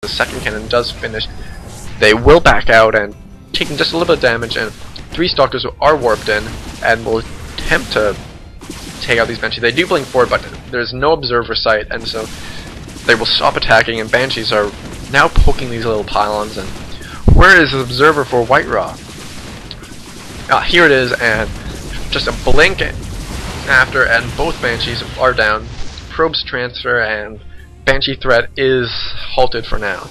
the second cannon does finish, they will back out and taking just a little bit of damage, and 3 Stalkers are warped in and will attempt to take out these Banshees. They do blink forward, but there's no observer sight, and so they will stop attacking, and Banshees are now poking these little pylons. And where is the observer for WhiteRa? Here it is, and just a blink after, and both Banshees are down. Probes transfer, and Banshee threat is halted for now.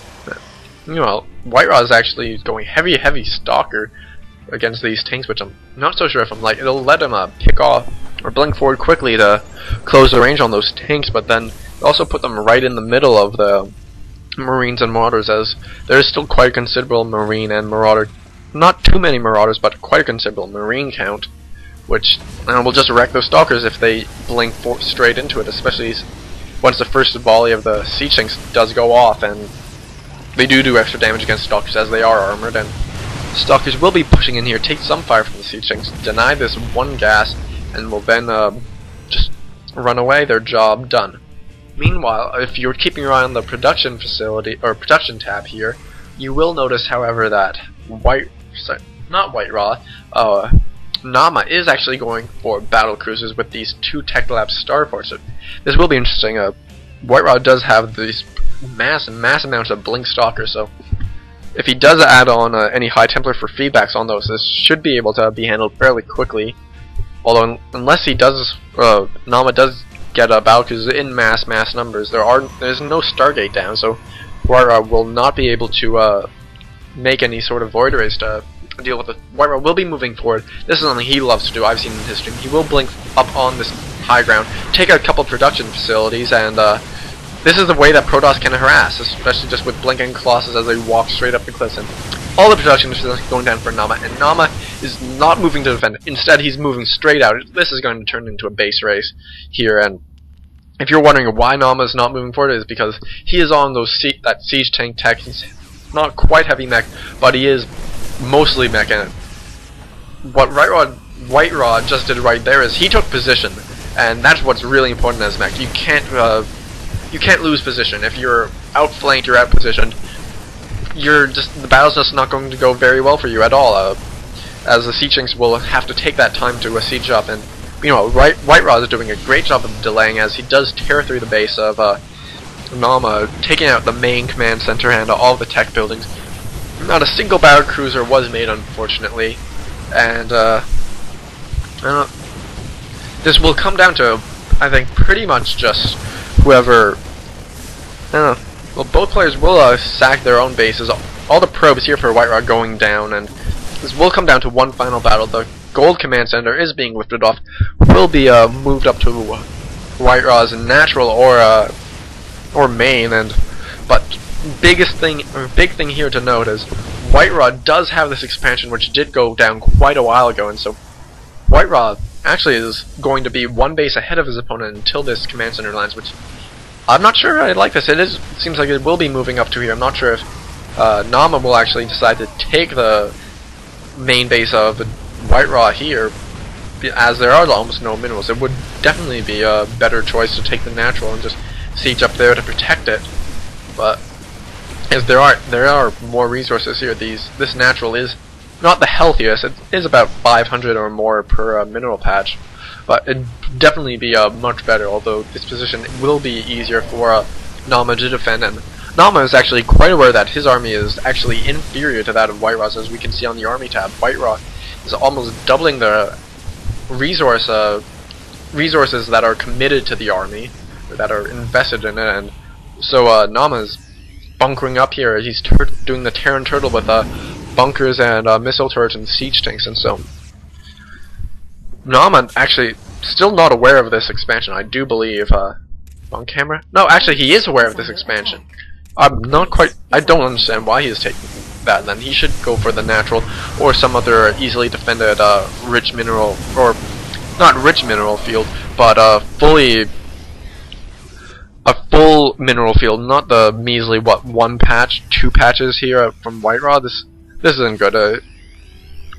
Meanwhile, WhiteRa is actually going heavy Stalker against these tanks, which I'm not so sure if I'm like. It'll let him pick off or blink forward quickly to close the range on those tanks, but then also put them right in the middle of the Marines and Marauders, as there is still quite a considerable Marine and Marauder, not too many Marauders, but quite a considerable Marine count, which will just wreck those Stalkers if they blink straight into it, especially once the first volley of the siege tanks does go off, and they do extra damage against Stalkers as they are armored, and Stalkers will be pushing in here, take some fire from the siege tanks, deny this one gas, and will then just run away. Their job done. Meanwhile, if you're keeping your eye on the production facility or production tab here, you will notice, however, that WhiteRa, Naama is actually going for battle cruisers with these 2 Tech Labs starports. So this will be interesting. WhiteRa does have these mass amounts of blink stalkers, so if he does add on any High Templar for feedbacks on those, this should be able to be handled fairly quickly. Although unless he does, Naama does get battle cruisers in mass numbers, there's no Stargate down, so WhiteRa will not be able to make any sort of void rays to deal with it. WhiteRa will be moving forward. This is something he loves to do. I've seen in his stream. He will blink up on this high ground, take out a couple production facilities, and this is the way that Protoss can harass, especially just with blinking Colossus as they walk straight up the cliffs. And all the production is going down for Naama, and Naama is not moving to defend. Instead, he's moving straight out. This is going to turn into a base race here, and if you're wondering why Naama is not moving forward, it is because he is on that siege tank tech. He's not quite heavy mech, but he is mostly mech, and what WhiteRa just did right there is he took position, and that's what's really important as mech. You can't lose position. If you're outflanked, you're outpositioned, the battle's just not going to go very well for you at all, as the siege tanks will have to take that time to siege up. And WhiteRa is doing a great job of delaying, as he does tear through the base of Naama, taking out the main command center and all the tech buildings. Not a single battle cruiser was made, unfortunately, and this will come down to, I think, pretty much just whoever. Well, both players will sack their own bases. All the probes here for WhiteRa going down, and this will come down to one final battle. The gold command center is being lifted off, will be moved up to WhiteRa's natural or main, but big thing here to note is WhiteRa does have this expansion, which did go down quite a while ago, and so WhiteRa actually is going to be one base ahead of his opponent until this command center lands, which I'm not sure I like this. It seems like it will be moving up to here. I'm not sure if Naama will actually decide to take the main base of WhiteRa here, as there are almost no minerals. It would definitely be a better choice to take the natural and just siege up there to protect it, but as there are more resources here, this natural is not the healthiest. It is about 500 or more per mineral patch, but it'd definitely be much better, although this position will be easier for Naama to defend, and Naama is actually quite aware that his army is actually inferior to that of WhiteRa's, as we can see on the army tab. WhiteRa is almost doubling the resources that are committed to the army, or that are invested in it, and so Naama is bunkering up here. He's doing the Terran Turtle with bunkers and missile turrets and siege tanks, and so Naama actually still not aware of this expansion, I do believe. On camera? No, actually he is aware of this expansion. I don't understand why he is taking that then. He should go for the natural or some other easily defended rich mineral, or not rich mineral field, but a full mineral field, not the measly, what, 1 patch, 2 patches here from WhiteRa. This isn't good.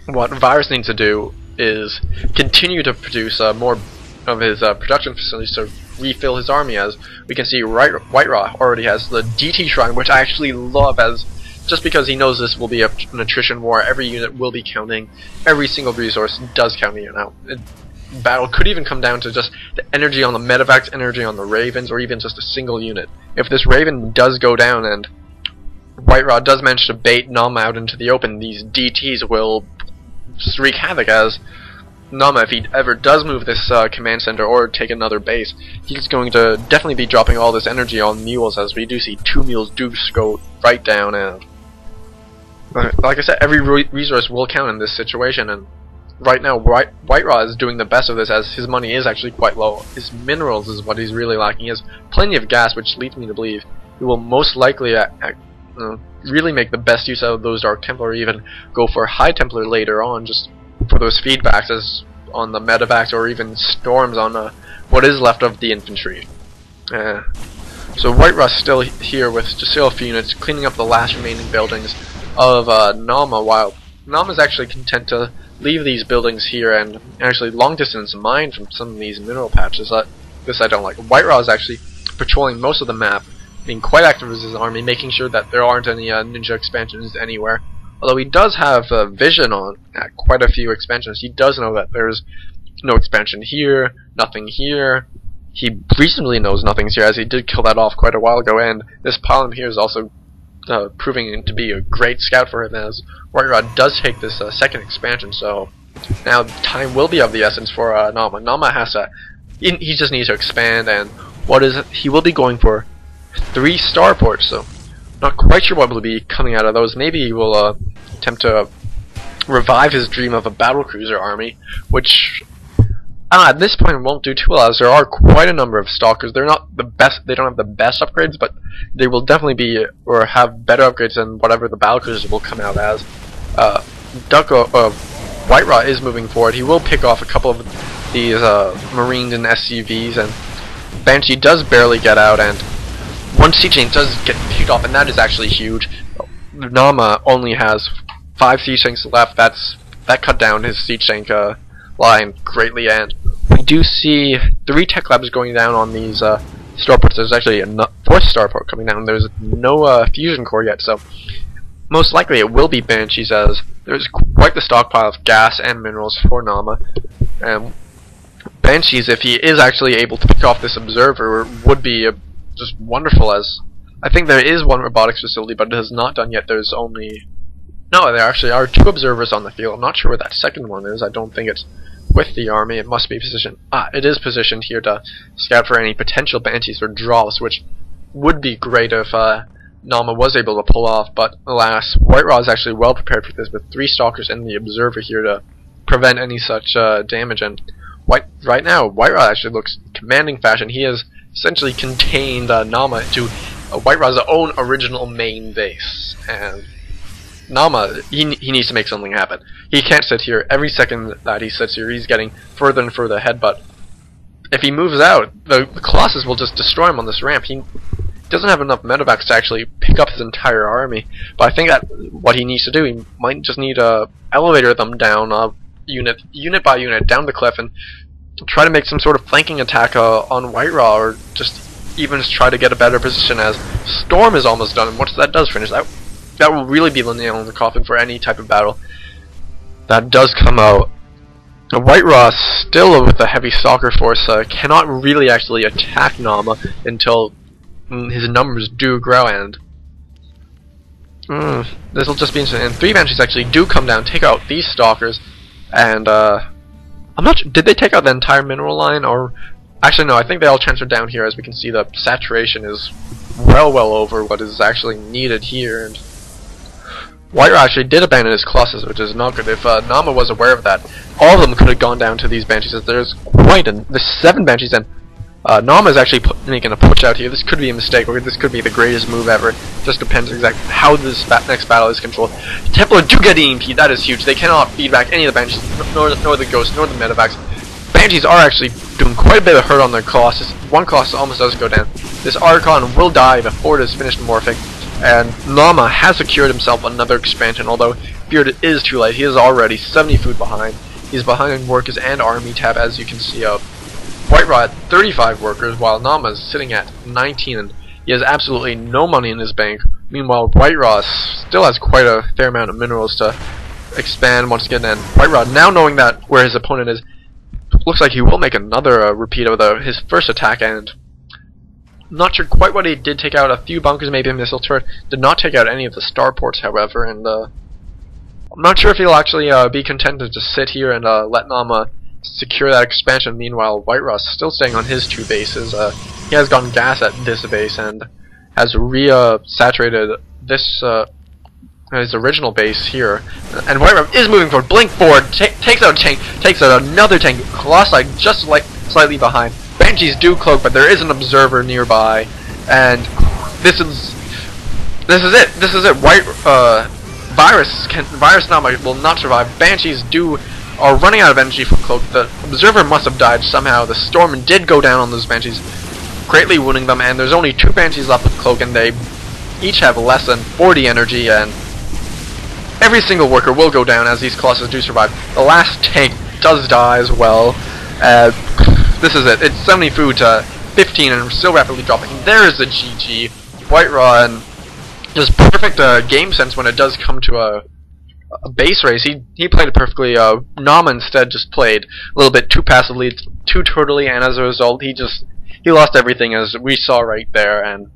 What Virus needs to do is continue to produce more of his production facilities, so refill his army, as we can see WhiteRa already has the DT Shrine, which I actually love, as just because he knows this will be an attrition war, every unit will be counting, every single resource does count here now. Battle could even come down to just the energy on the medevacs, energy on the Ravens, or even just a single unit. If this Raven does go down and WhiteRa does manage to bait Naama out into the open, these DTs will wreak havoc, as Naama, if he ever does move this command center or take another base, he's going to definitely be dropping all this energy on mules, as we do see 2 mules do go right down, and like I said, every resource will count in this situation, and right now WhiteRa is doing the best of this, as his money is actually quite low. His minerals is what he's really lacking. He has plenty of gas, which leads me to believe he will most likely really make the best use out of those Dark Templar, or even go for High Templar later on, just for those feedbacks as on the medevacs, or even storms on what is left of the infantry. So WhiteRa's still here with just still a few units, cleaning up the last remaining buildings of Naama, while Naama's actually content to leave these buildings here and actually long distance mine from some of these mineral patches. This I don't like. WhiteRa is actually patrolling most of the map, being quite active with his army, making sure that there aren't any ninja expansions anywhere. Although he does have vision on quite a few expansions, he does know that there's no expansion here, nothing here. He reasonably knows nothing's here, as he did kill that off quite a while ago, and this pylon here is also proving to be a great scout for him, as WhiteRa does take this second expansion, so now time will be of the essence for Naama. Naama has to, he just needs to expand, and he will be going for 3 starports, so not quite sure what will be coming out of those. Maybe he will attempt to revive his dream of a battlecruiser army, which at this point won't do too well, as there are quite a number of stalkers. They're not the best, they don't have the best upgrades, but they will definitely be, or have better upgrades than whatever the battlecruisers will come out as. WhiteRa is moving forward. He will pick off a couple of these Marines and SCVs, and Banshee does barely get out, and one siege tank does get picked off, and that is actually huge. Naama only has 5 siege tanks left. That cut down his siege tank line greatly, and we do see 3 tech labs going down on these starports. There's actually a 4th starport coming down. There's no fusion core yet, so most likely it will be Banshees, as there's quite the stockpile of gas and minerals for Naama. Banshees, if he is actually able to pick off this observer, would be just wonderful, as I think there is one robotics facility, but it has not done yet. There's only... No, there actually are 2 observers on the field. I'm not sure where that second one is. I don't think it's with the army. It must be positioned... it is positioned here to scout for any potential Banshees or drops, which would be great if Naama was able to pull off, but alas, WhiteRa is actually well prepared for this, with 3 stalkers and the observer here to prevent any such damage. And right now, WhiteRa actually looks commanding fashion. He has essentially contained Naama into WhiteRa's own original main base, and Naama, he needs to make something happen. He can't sit here. Every second that he sits here, he's getting further and further ahead, but if he moves out, the Colossus will just destroy him on this ramp. He doesn't have enough medevacs to actually pick up his entire army, but I think that what he needs to do, he might just need to elevator them down unit by unit down the cliff, and try to make some sort of flanking attack on WhiteRa, or just even try to get a better position, as Storm is almost done, and once that does finish, that will really be the nail in the coffin for any type of battle that does come out. WhiteRa, still with a heavy stalker force, cannot really actually attack Naama until his numbers do grow, and this will just be interesting. And 3 Banshees actually do come down, take out these stalkers, and I'm not sure, did they take out the entire mineral line, or actually no, I think they all transferred down here. As we can see, the saturation is well over what is actually needed here, and WhiteRa actually did abandon his Colossus, which is not good. If Naama was aware of that, all of them could have gone down to these Banshees, as there's 7 Banshees, and Naama is actually making a push out here. This could be a mistake, or this could be the greatest move ever. Just depends exactly how this next battle is controlled. Templar do get EMP, that is huge. They cannot feed back any of the Banshees, nor the Ghosts, nor the Medevacs. Banshees are actually doing quite a bit of hurt on their Colossus. One Colossus almost does go down. This Archon will die before it is finished morphing, and Naama has secured himself another expansion, although feared it is too late. He is already 70 food behind. He's behind in workers and army tab, as you can see. WhiteRa at 35 workers, while Naama is sitting at 19, and he has absolutely no money in his bank. Meanwhile, WhiteRa still has quite a fair amount of minerals to expand once again, and WhiteRa, now knowing that where his opponent is, looks like he will make another repeat of his first attack, and not sure quite what he did. Take out a few bunkers, maybe a missile turret. Did not take out any of the starports, however, and I'm not sure if he'll actually be content to just sit here and let Naama secure that expansion. Meanwhile, WhiteRa is still staying on his 2 bases. He has gotten gas at this base and has saturated this his original base here. And WhiteRa is moving forward. Blink forward, takes out a tank, takes out another tank. Colossi just slightly behind. Banshees do cloak, but there is an observer nearby, and this is it. This is it. Virus Naama will not survive. Banshees are running out of energy from cloak. The observer must have died somehow. The storm did go down on those Banshees, greatly wounding them, and there's only 2 Banshees left with cloak, and they each have less than 40 energy, and every single worker will go down as these Colossus do survive. The last tank does die as well. This is it. It's 70 food to 15 and still rapidly dropping. There is a GG. WhiteRa, and just perfect game sense when it does come to a base race. He played it perfectly. Naama instead just played a little bit too passively, too turtly, and as a result he lost everything, as we saw right there. And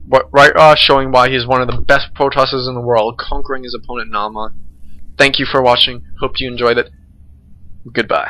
WhiteRa showing why he's one of the best Protosses in the world, conquering his opponent Naama. Thank you for watching. Hope you enjoyed it. Goodbye.